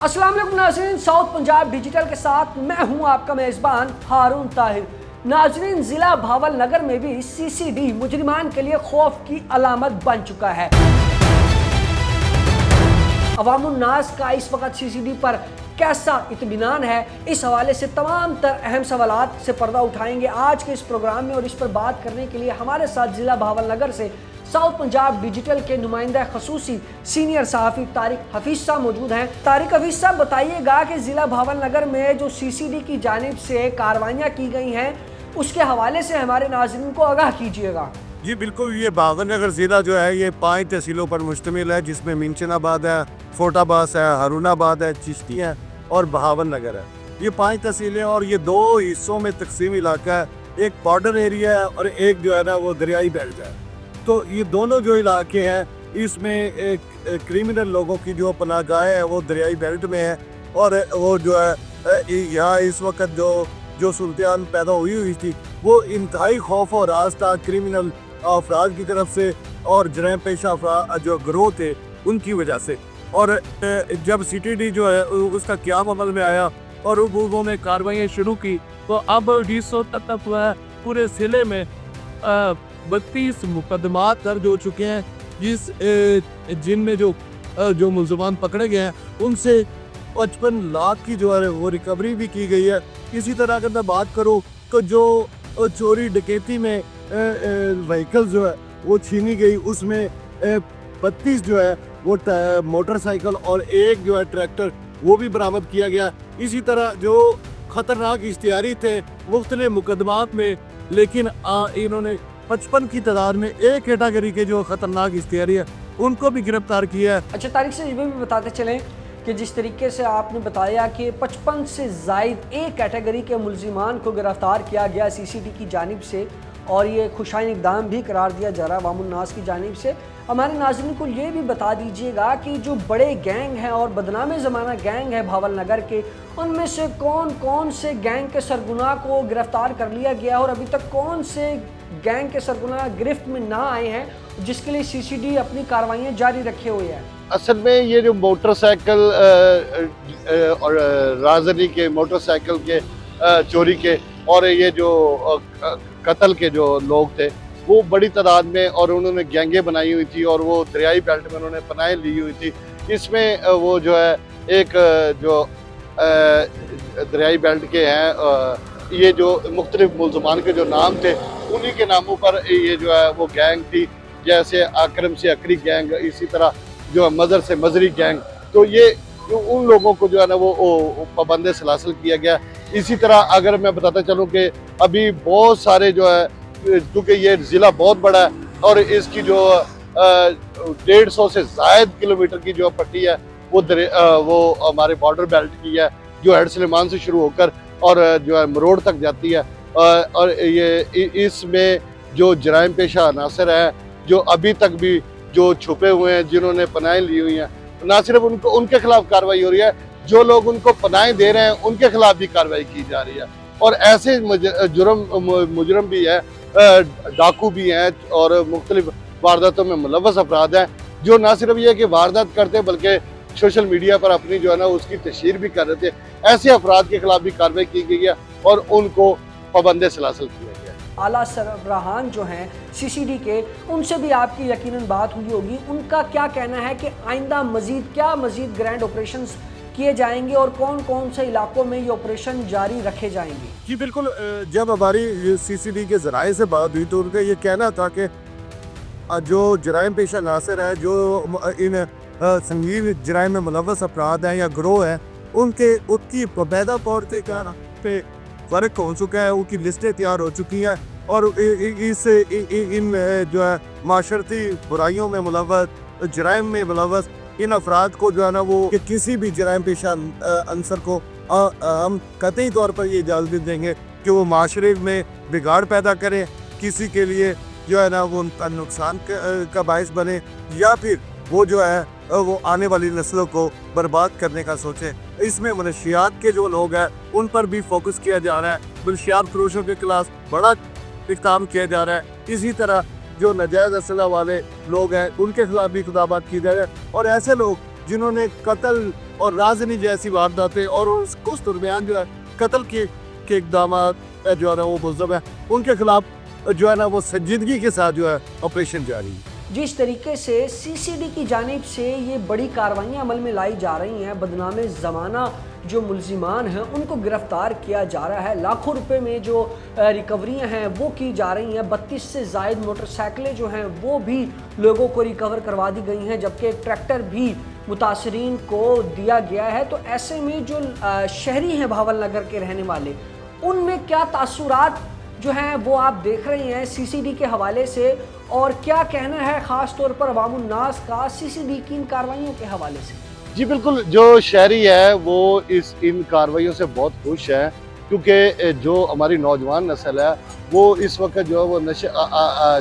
अस्सलाम वालेकुम नाज़रीन, साउथ पंजाब डिजिटल के साथ मैं हूं आपका मेज़बान हारून ताहिर। नाज़रीन, ज़िला भावल नगर में भी सीसीडी मुजरिमान के लिए खौफ की अलामत बन चुका है। अवामुन्नास का इस वक्त सीसीडी पर कैसा इत्मीनान है, इस हवाले से तमाम तर अहम सवालात से पर्दा उठाएंगे आज के इस प्रोग्राम में। और इस पर बात करने के लिए हमारे साथ ज़िला भावल नगर से साउथ पंजाब डिजिटल के नुमाइंदा खसूसी सीनियर सहाफ़ी तारिक हफीज साहब मौजूद हैं। तारिक हफीज साहब, बताइएगा कि ज़िला भावल नगर में जो सीसीडी की जानिब से कार्रवाइयाँ की गई हैं उसके हवाले से हमारे नाज़रीन को आगाह कीजिएगा। जी बिल्कुल, ये भावल नगर ज़िला जो है ये 5 तहसीलों पर मुश्तमिल है, जिसमें मीनचनाबाद है, फोटाबास है, हारूनाबाद है, चिश्ती है और बहावल नगर है। ये 5 तहसीलें और ये 2 हिस्सों में तकसीम इलाका है। एक बॉर्डर एरिया है और एक जो है ना वो दरियाई बेल्ट है। तो ये दोनों जो इलाके हैं इसमें एक क्रिमिनल लोगों की जो पनाहगाह है वो दरियाई बेल्ट में है। और वो जो है यहाँ इस वक्त जो सूरत पैदा हुई थी वो इंतहाई खौफ और राज था क्रिमिनल अफराद की तरफ से और जराइम पेशा अफराद जो ग्रोह थे उनकी वजह से। और जब सीटीडी जो है उसका क़याम अमल में आया और उन्होंने कार्रवाइयाँ शुरू की, तो अब 20 तक पूरे ज़िले में 32 मुकदमात दर्ज हो चुके हैं, जिनमें जो मुलजमान पकड़े गए हैं उनसे 55 लाख की जो है वो रिकवरी भी की गई है। इसी तरह अगर मैं बात करूँ तो जो चोरी डकैती में व्हीकल जो है वो छीनी गई, उसमें 32 जो है वो मोटरसाइकिल और एक जो है ट्रैक्टर वो भी बरामद किया गया। इसी तरह जो ख़तरनाक इश्तिहारी थे मुख्तलिफ मुकदमात में, लेकिन इन्होंने 55 की तादाद में एक कैटेगरी के जो ख़तरनाक इश्तिहारी है उनको भी गिरफ्तार किया है। अच्छा तारिक से ये भी बताते चलें कि जिस तरीके से आपने बताया कि 55 से ज़ायद एक कैटेगरी के मुलजिमान को गिरफ्तार किया गया सीसीडी की जानिब से, और ये खुशाइन इक़दाम भी करार दिया जा रहा है अवामुन्नास की जानिब से। हमारे नाज़रीन को ये भी बता दीजिएगा कि जो बड़े गैंग हैं और बदनाम ज़माना गैंग है भावल नगर के, उनमें से कौन कौन से गैंग के सरगुना को गिरफ्तार कर लिया गया और अभी तक कौन से गैंग के सरगुना गिरफ्त में ना आए हैं जिसके लिए सीसीडी अपनी कार्रवाइयाँ जारी रखे हुए हैं। असल में ये जो मोटरसाइकिल और राजनी के मोटरसाइकिल के चोरी के और ये जो कत्ल के जो लोग थे वो बड़ी तादाद में, और उन्होंने गैंगें बनाई हुई थी और वो दरियाई बेल्ट में उन्होंने पनाहें ली हुई थी। इसमें वो जो है एक जो दरियाई बेल्ट के हैं ये जो मुख्तलिफ मुलजमान के जो नाम थे उन्हीं के नामों पर ये जो है वो गैंग थी, जैसे अकरम से अकरी गैंग, इसी तरह जो है मज़र से मजरी गैंग। तो ये उन लोगों को जो है ना वो पाबंद सलासल किया गया। इसी तरह अगर मैं बताता चलूँ कि अभी बहुत सारे जो है, क्योंकि ये ज़िला बहुत बड़ा है और इसकी जो 150 से ज़ायद किलोमीटर की जो पट्टी है वो हमारे बॉर्डर बेल्ट की है, जो हेड सलेमान से शुरू होकर और जो है मरोड़ तक जाती है। और ये इसमें जो जराइम पेशा अनासर हैं जो अभी तक भी जो छुपे हुए हैं, जिन्होंने पनाहें ली हुई हैं, ना सिर्फ उनके खिलाफ कार्रवाई हो रही है, जो लोग उनको पनाहें दे रहे हैं उनके खिलाफ भी कार्रवाई की जा रही है। और ऐसे मुजरम भी है, डाकू भी हैं और मुख्तलिफ वारदातों में मुलव्वस अफराद हैं, जो ना सिर्फ ये कि वारदात करते बल्कि सोशल मीडिया पर अपनी जो है ना उसकी तशहीर भी कर रहे थे। ऐसे अफराद के खिलाफ भी कार्रवाई की गई है और उनको पाबंद सलासल किया गया। आला सरबराहान जो हैं सीसीडी के, उनसे भी आपकी यकीनन बात हुई होगी, उनका क्या कहना है कि आइंदा मज़ीद ग्रैंड ऑपरेशंस किए जाएंगे और कौन कौन से इलाकों में ये ऑपरेशन जारी रखे जाएंगे? जी बिल्कुल, जब हमारी सीसीडी के ज़राए से बात हुई तो उनका ये कहना था कि जो जराइम पेशा नासर है, जो इन संगीन जराइम में मुलव्वस अफराद हैं या ग्रोह हैं, उनकी पैदा तौर पे फ़र्क हो चुका है, उनकी लिस्टें तैयार हो चुकी हैं और इन जो है माशरती बुराइयों में मुलव्वस, जराइम में मुलव्वस इन अफराद को जो है ना वो कि किसी भी जराइम पेशा अंसर को हम कतई तौर पर ये इजाज़त देंगे कि वो माशरे में बिगाड़ पैदा करें, किसी के लिए जो है ना वो उनका नुकसान का बायस बने, या फिर वो जो है वो आने वाली नस्लों को बर्बाद करने का सोचे। इसमें मनशियात के जो लोग हैं उन पर भी फोकस किया जा रहा है, मनशियात फरोशों के खिलाफ बड़ा इक़दाम किया जा रहा है। इसी तरह जो नाजायज़ असला वाले लोग हैं उनके खिलाफ भी इक़दाम किए जा रहे हैं, और ऐसे लोग जिन्होंने कत्ल اور رازنی جیسی وارداتیں اور اس درمیان جو ہے قتل کے اقدامات جو ہے نا وہ ملزم ہے، ان کے خلاف جو ہے نا وہ سنجیدگی کے ساتھ جو ہے آپریشن جاری ہے۔ جس طریقے سے سی سی ڈی کی جانب سے یہ بڑی کارروائیاں عمل میں لائی جا رہی ہیں، بدنام زمانہ جو ملزمان ہیں ان کو گرفتار کیا جا رہا ہے، لاکھوں روپے میں جو ریکوریاں ہیں وہ کی جا رہی ہیں، 32 سے زائد موٹر سائیکلیں جو ہیں وہ بھی لوگوں کو ریکور کروا دی گئی ہیں، جبکہ ایک ٹریکٹر بھی متاثرین کو دیا گیا ہے۔ تو ایسے میں جو شہری ہیں بھاول نگر کے رہنے والے، ان میں کیا تاثرات جو ہیں وہ آپ دیکھ رہے ہیں سی سی ڈی کے حوالے سے، اور کیا کہنا ہے خاص طور پر عوام الناس کا سی سی ڈی کی ان کارروائیوں کے حوالے سے؟ جی بالکل، جو شہری ہے وہ ان کارروائیوں سے بہت خوش ہے، کیونکہ جو ہماری نوجوان نسل ہے وہ اس وقت جو ہے وہ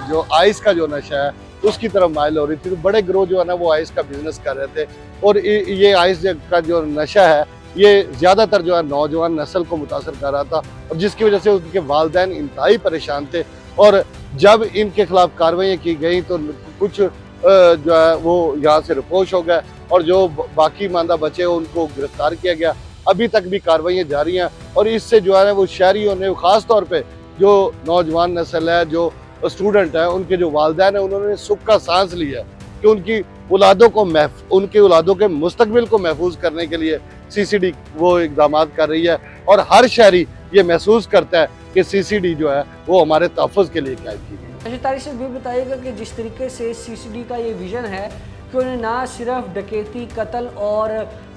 جو آئس کا جو نشہ ہے اس کی طرف مائل ہو رہی تھی۔ بڑے گروہ جو ہے نا وہ آئس کا بزنس کر رہے تھے، اور یہ آئس کا جو نشہ ہے یہ زیادہ تر جو ہے نوجوان نسل کو متاثر کر رہا تھا، اور جس کی وجہ سے ان کے والدین انتہائی پریشان تھے۔ اور جب ان کے خلاف کارروائیاں کی گئیں تو کچھ جو ہے وہ یہاں سے رپوش ہو گئے، اور جو باقی ماندہ بچے ان کو گرفتار کیا گیا۔ ابھی تک بھی کارروائیاں جاری ہیں، اور اس سے جو ہے وہ شہریوں نے خاص طور پہ جو نوجوان نسل ہے، جو اسٹوڈنٹ ہیں، ان کے جو والدین ہیں، انہوں نے سکھ کا سانس لیا کہ ان کی اولادوں کے مستقبل کو محفوظ کرنے کے لیے سی سی ڈی وہ اقدامات کر رہی ہے، اور ہر شہری یہ محسوس کرتا ہے کہ سی سی ڈی جو ہے وہ ہمارے تحفظ کے لیے قائم کی گئی۔ اچھا طارق صاحب، یہ بتائیے گا کہ جس طریقے سے سی سی ڈی کا یہ ویژن ہے کہ انہیں نہ صرف ڈکیتی، قتل اور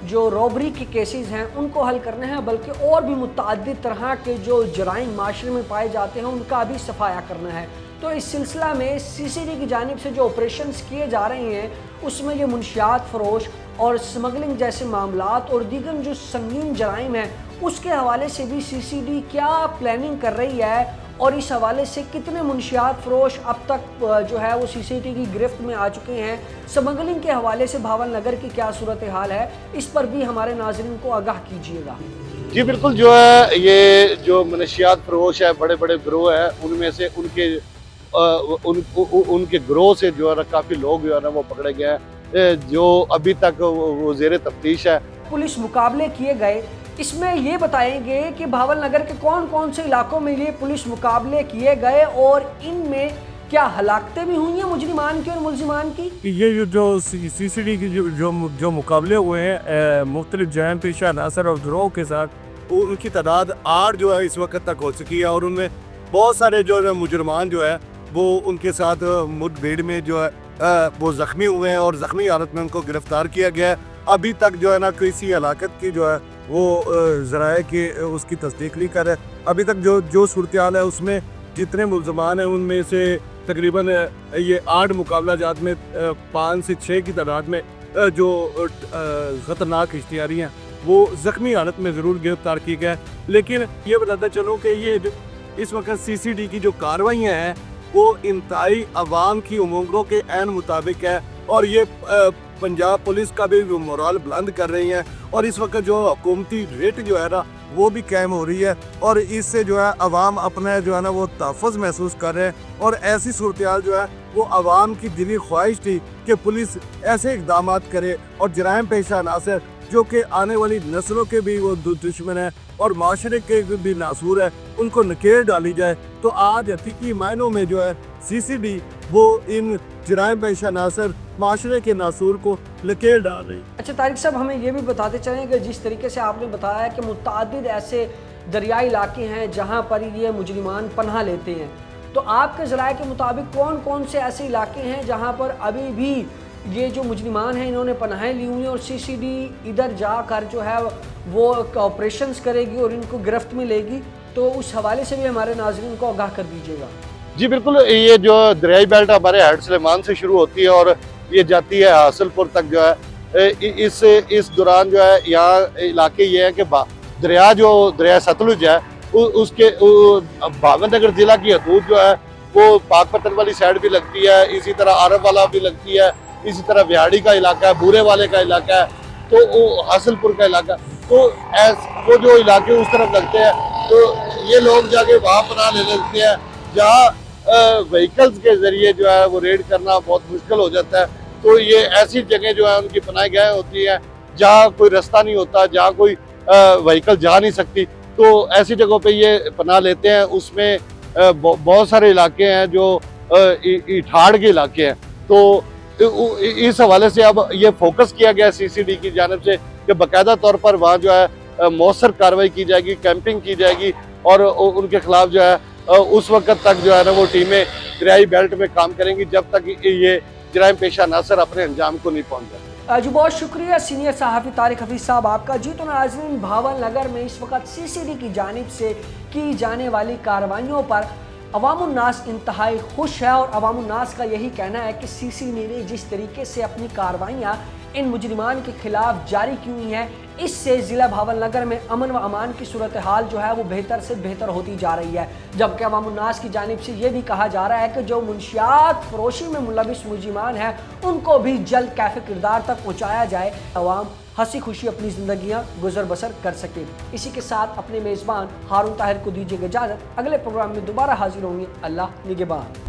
جو روبری کے کیسز ہیں ان کو حل کرنا ہے، بلکہ اور بھی متعدد طرح کے جو جرائم معاشرے میں پائے جاتے ہیں ان کا بھی صفایا کرنا ہے۔ تو اس سلسلہ میں سی سی ڈی کی جانب سے جو آپریشنز کیے جا رہے ہیں اس میں یہ منشیات فروش اور سمگلنگ جیسے معاملات اور دیگر جو سنگین جرائم ہیں اس کے حوالے سے بھی سی سی ڈی کیا پلاننگ کر رہی ہے، اور اس حوالے سے کتنے منشیات فروش اب تک جو ہے وہ سی سی ڈی کی گرفت میں آ چکے ہیں، سمگلنگ کے حوالے سے بھاول نگر کی کیا صورتحال ہے، اس پر بھی ہمارے ناظرین کو آگاہ کیجیے گا۔ جی بالکل، جو ہے یہ جو منشیات فروش ہے، بڑے بڑے گروہ ہیں، ان میں سے ان کے گروہ سے جو ہے نا کافی لوگ جو ہے نا وہ پکڑے گئے ہیں، جو ابھی تک وہ زیر تفتیش ہے۔ پولیس مقابلے کیے گئے، اس میں یہ بتائیں گے کہ بھاول نگر کے کون کون سے علاقوں میں یہ پولیس مقابلے کیے گئے، اور ان میں کیا ہلاکتیں بھی ہوئی ہیں مجرمان کی اور ملزمان کی؟ یہ جو سی سی ڈی کی جو مقابلے ہوئے ہیں مختلف جرائم پیشہ عناصر اور گروہ کے ساتھ، ان کی تعداد 8 جو ہے اس وقت تک ہو چکی ہے، اور ان میں بہت سارے جو ہے مجرمان جو ہے وہ ان کے ساتھ مڈ بھیڑ میں جو ہے وہ زخمی ہوئے ہیں، اور زخمی حالت میں ان کو گرفتار کیا گیا ہے۔ ابھی تک جو ہے نا کسی ہلاکت کی جو ہے وہ ذرائع کی اس کی تصدیق نہیں کر رہے۔ ابھی تک جو صورتحال ہے اس میں جتنے ملزمان ہیں ان میں سے تقریباً یہ 8 مقابلہ جات میں 5 سے 6 کی تعداد میں جو خطرناک اشتہاری ہیں وہ زخمی حالت میں ضرور گرفتار کی گئے۔ لیکن یہ بتاتا چلوں کہ یہ اس وقت سی سی ڈی کی جو کارروائیاں ہیں وہ انتہائی عوام کی امنگوں کے عین مطابق ہے، اور یہ پنجاب پولیس کا بھی مورال بلند کر رہی ہیں، اور اس وقت جو حکومتی ریٹ جو ہے نا وہ بھی قائم ہو رہی ہے، اور اس سے جو ہے عوام اپنا جو ہے نا وہ تحفظ محسوس کر رہے ہیں۔ اور ایسی صورتحال جو ہے وہ عوام کی دلی خواہش تھی کہ پولیس ایسے اقدامات کرے، اور جرائم پیشہ عناصر جو کہ آنے والی نسلوں کے بھی وہ دشمن ہیں اور معاشرے کے بھی ناصور ہے، ان کو نکیل ڈالی جائے۔ تو آج حقیقی معنوں میں جو ہے سی سی ڈی وہ ان جرائم پیشہ عناصر معاشرے کے ناصور کو نکیل ڈال رہی۔ اچھا طارق صاحب، ہمیں یہ بھی بتاتے چلیں کہ جس طریقے سے آپ نے بتایا کہ متعدد ایسے دریائی علاقے ہیں جہاں پر یہ مجرمان پناہ لیتے ہیں، تو آپ کے ذرائع کے مطابق کون کون سے ایسے علاقے ہیں جہاں پر ابھی بھی یہ جو مجرمان ہیں انہوں نے پناہیں لی ہوئی ہیں، اور سی سی ڈی ادھر جا کر جو ہے وہ آپریشنز کرے گی اور ان کو گرفت میں لے گی؟ تو اس حوالے سے بھی ہمارے ناظرین کو آگاہ کر دیجیے گا۔ جی بالکل، یہ جو دریائی بیلٹ ہمارے ہیڈ سلیمان سے شروع ہوتی ہے اور یہ جاتی ہے حاصل پور تک جو ہے، اس دوران جو ہے یہاں علاقے یہ ہے کہ دریا ستلج ہے اس کے بھاول نگر ضلع کی حدود جو ہے وہ پاک پتن والی سائڈ بھی لگتی ہے، اسی طرح عرب والا بھی لگتی ہے، اسی طرح ویاڑی کا علاقہ ہے، بورے والے کا علاقہ ہے، تو وہ حاصل پور کا علاقہ، تو وہ جو علاقے اس طرف لگتے ہیں تو یہ لوگ جا کے وہاں پناہ لے لیتے ہیں جہاں وہیکلز کے ذریعے جو ہے وہ ریڈ کرنا بہت مشکل ہو جاتا ہے۔ تو یہ ایسی جگہ جو ہے ان کی پناہ گاہیں ہوتی ہیں जहाँ कोई रास्ता नहीं होता, जहाँ कोई व्हीकल जा नहीं सकती, तो ऐसी जगहों पे ये पनाह लेते हैं। उसमें बहुत सारे इलाके हैं जो इठाड़ के इलाके हैं, तो इस हवाले से अब ये फोकस किया गया CCD की जानिब से कि बाकायदा तौर पर वहाँ जो है मौसर कार्रवाई की जाएगी, कैंपिंग की जाएगी और उनके खिलाफ जो है उस वक्त तक जो है ना वो टीमें दरियाई बेल्ट में काम करेंगी जब तक ये जराइम पेशा नासर अपने अंजाम को नहीं पहुँच जाते। जी बहुत शुक्रिया सीनियर सहाफ़ी तारिक हफीज़ साहब आपका। जी तो नाज़रीन, भावल नगर में इस वक्त CCD की जानिब से की जाने वाली कार्रवाइयों पर अवामुन्नास इंतहाई खुश है और अवामुन्नास का यही कहना है कि CCD ने जिस तरीके से अपनी कार्रवाइयाँ इन मुजरिमान के खिलाफ जारी की हुई हैं, इससे ज़िला भावल नगर में अमन व अमान की सूरत हाल जो है वो बेहतर से बेहतर होती जा रही है। जबकि अवामुन्नास की जानिब से ये भी कहा जा रहा है कि जो मुनशियात फरोशी में मुलविस मुजरिमान हैं उनको भी जल्द कैफ़े किरदार तक पहुँचाया जाए, अवाम हंसी खुशी अपनी ज़िंदगियाँ गुजर बसर कर सके। इसी के साथ अपने मेज़बान हारून ताहिर को दीजिएगा इजाज़त। अगले प्रोग्राम में दोबारा हाजिर होंगे। अल्लाह निगहबान।